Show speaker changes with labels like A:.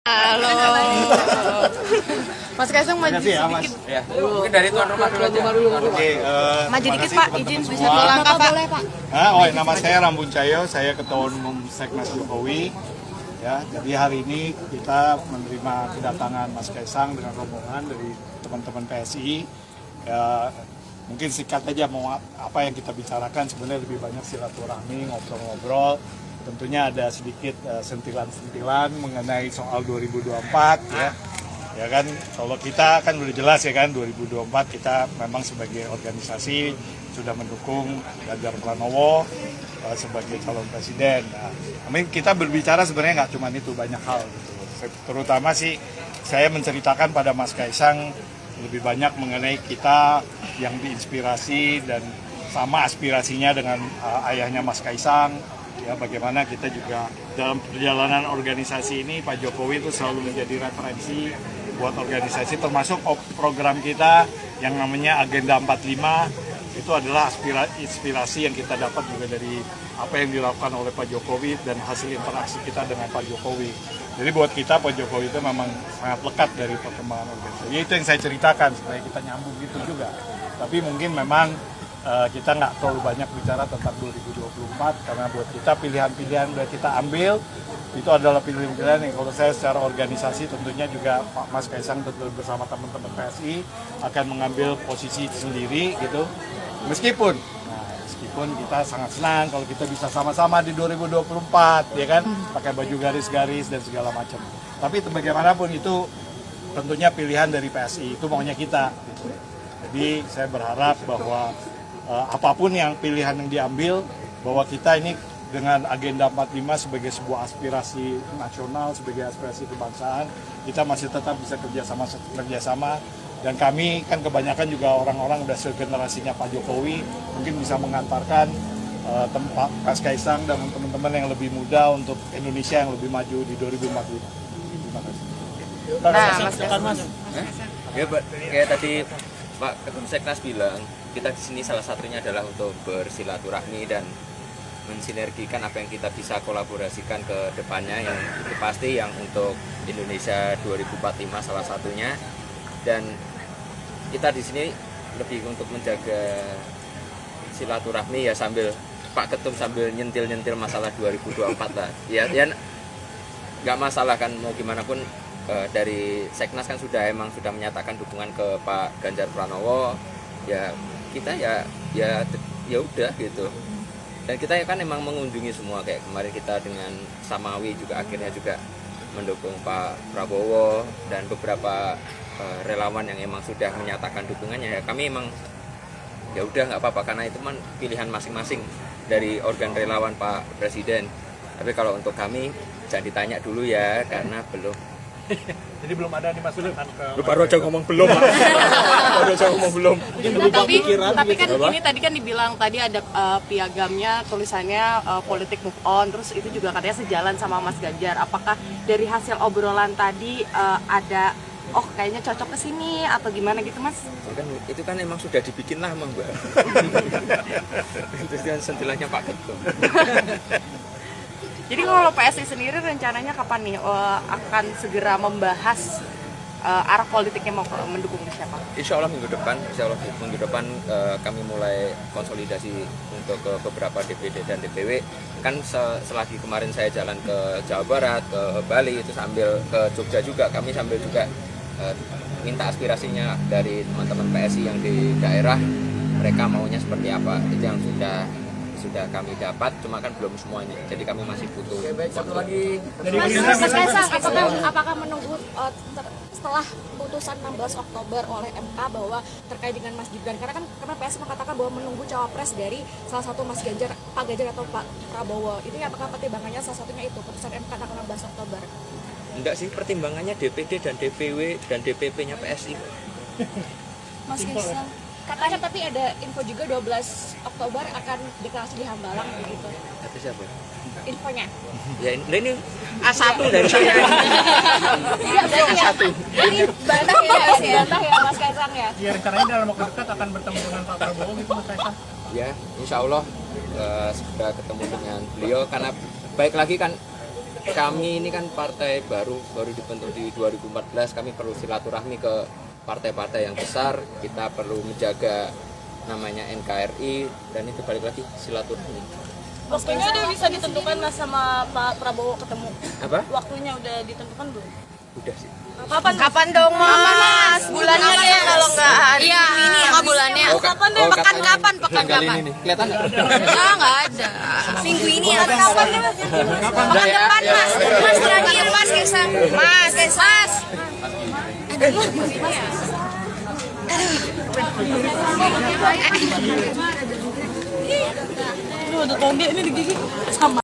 A: Halo. Mas Kaisang maju sedikit.
B: Ya, mungkin dari tuan rumah dulu aja.
C: Oke,
A: Maju dikit Pak, izin bisa
C: semua.
A: dua langkah Pak. Boleh Pak.
C: Nama saya Rambun Cayo, saya Ketua Umum Seknas Jokowi. Ya, jadi hari ini kita menerima kedatangan Mas Kaisang dengan rombongan dari teman-teman PSI. Ya, mungkin singkat aja mau apa yang kita bicarakan, sebenarnya lebih banyak silaturahmi, ngobrol-ngobrol. Tentunya ada sedikit sentilan-sentilan mengenai soal 2024 ya. Ya kan, kalau kita kan udah jelas ya kan, 2024 kita memang sebagai organisasi sudah mendukung Ganjar Pranowo sebagai calon presiden. Nah, kita berbicara sebenarnya nggak cuma itu, banyak hal gitu. Terutama sih saya menceritakan pada Mas Kaisang lebih banyak mengenai kita yang diinspirasi dan sama aspirasinya dengan ayahnya Mas Kaisang. Ya, bagaimana kita juga dalam perjalanan organisasi ini Pak Jokowi itu selalu menjadi referensi buat organisasi, termasuk program kita yang namanya Agenda 45. Itu adalah inspirasi yang kita dapat juga dari apa yang dilakukan oleh Pak Jokowi dan hasil interaksi kita dengan Pak Jokowi. Jadi buat kita Pak Jokowi itu memang sangat lekat dari perkembangan organisasi. Ya, itu yang saya ceritakan supaya kita nyambung gitu juga. Tapi mungkin memang kita nggak terlalu banyak bicara tentang 2024 karena buat kita pilihan-pilihan yang kita ambil itu adalah pilihan-pilihan yang kalau saya secara organisasi tentunya juga Pak Mas Kaisang tentu bersama teman-teman PSI akan mengambil posisi sendiri gitu. Meskipun kita sangat senang kalau kita bisa sama-sama di 2024 ya kan, pakai baju garis-garis dan segala macam. Tapi bagaimanapun itu tentunya pilihan dari PSI, itu maunya kita gitu. Jadi saya berharap bahwa apapun yang pilihan yang diambil, bahwa kita ini dengan Agenda 45 sebagai sebuah aspirasi nasional, sebagai aspirasi kebangsaan, kita masih tetap bisa kerjasama. Dan kami kan kebanyakan juga orang-orang udah segenerasinya Pak Jokowi, mungkin bisa mengantarkan tempat Mas Kaisang dan teman-teman yang lebih muda untuk Indonesia yang lebih maju di 2045. Terima kasih.
A: Mas.
B: Ya, kayak tadi Pak Ketum Seknas bilang, kita di sini salah satunya adalah untuk bersilaturahmi dan mensinergikan apa yang kita bisa kolaborasikan ke depannya, yang itu pasti yang untuk Indonesia 2045 salah satunya. Dan kita di sini lebih untuk menjaga silaturahmi ya, sambil Pak Ketum sambil nyentil-nyentil masalah 2024 lah. Ya nggak masalah kan, mau gimana pun dari Seknas kan sudah menyatakan dukungan ke Pak Ganjar Pranowo. Ya kita ya udah gitu. Dan kita kan emang mengunjungi semua, kayak kemarin kita dengan Samawi juga akhirnya juga mendukung Pak Prabowo dan beberapa relawan yang emang sudah menyatakan dukungannya. Ya kami emang ya udah nggak apa-apa karena itu kan pilihan masing-masing dari organ relawan Pak Presiden. Tapi kalau untuk kami jangan ditanya dulu ya karena belum.
D: Jadi belum ada dimasukkan ke.
B: Pak Rojo ngomong belum. Pak Rojo ngomong belum.
A: Tapi kan ini tadi kan dibilang tadi ada piagamnya tulisannya politik move on, terus itu juga katanya sejalan sama Mas Ganjar. Apakah dari hasil obrolan tadi ada kayaknya cocok ke sini atau gimana gitu Mas?
B: Itu kan emang sudah dibikin lama Mbak. Itu kan sentilannya Pak Ketum.
A: Jadi kalau PSI sendiri rencananya kapan nih akan segera membahas arah politiknya mau mendukung siapa?
B: Insya Allah minggu depan kami mulai konsolidasi untuk ke beberapa DPD dan DPW. Kan selagi kemarin saya jalan ke Jawa Barat, ke Bali, itu sambil ke Jogja juga, kami sambil juga minta aspirasinya dari teman-teman PSI yang di daerah, mereka maunya seperti apa. Itu yang sudah kami dapat, cuma kan belum semuanya, jadi kami masih butuh.
D: Satu lagi.
E: Mas Kaisang, apakah menunggu setelah putusan 16 Oktober oleh MK bahwa terkait dengan Mas Gibran, karena PSI mengatakan bahwa menunggu cawapres dari salah satu Mas Ganjar, Pak Ganjar atau Pak Prabowo, ini apakah pertimbangannya salah satunya itu putusan MK tanggal 16 Oktober?
B: Enggak sih, pertimbangannya DPD dan DPW dan DPP-nya PSI.
E: Mas Kaisang, katanya tapi ada info juga 12 Oktober akan deklarasi di Hambalang begitu.
B: Kata siapa?
E: Infonya.
B: Ya ini A1 dari saya.
E: A1. Ini bantah ya Mas Kaisang ya.
D: Ya rencananya dalam waktu dekat akan bertemu dengan Pak Prabowo gitu Mas Kaisang.
B: Ya, insya Allah segera ketemu dengan beliau, karena baik lagi kan kami ini kan partai baru dibentuk di 2014, kami perlu silaturahmi ke partai-partai yang besar, kita perlu menjaga namanya NKRI, dan itu balik lagi silaturahmi.
F: Waktunya udah bisa ditentukan Mas sama Pak Prabowo ketemu.
B: Apa?
F: Waktunya udah ditentukan belum?
B: Udah sih.
A: Kapan dong Mas? Bulannya deh kalau nggak hari ini ya. Bulannya.
F: Kapan deh?
A: Pekan kapan? Pekan kapan?
B: Kelihatan nggak?
A: Nggak ada. Minggu ini ya. Kapan deh Mas? Pekan depan Mas. Mas terakhir Mas Kaisang. Mas.
F: Aduh, udah toge ini di gigi sama.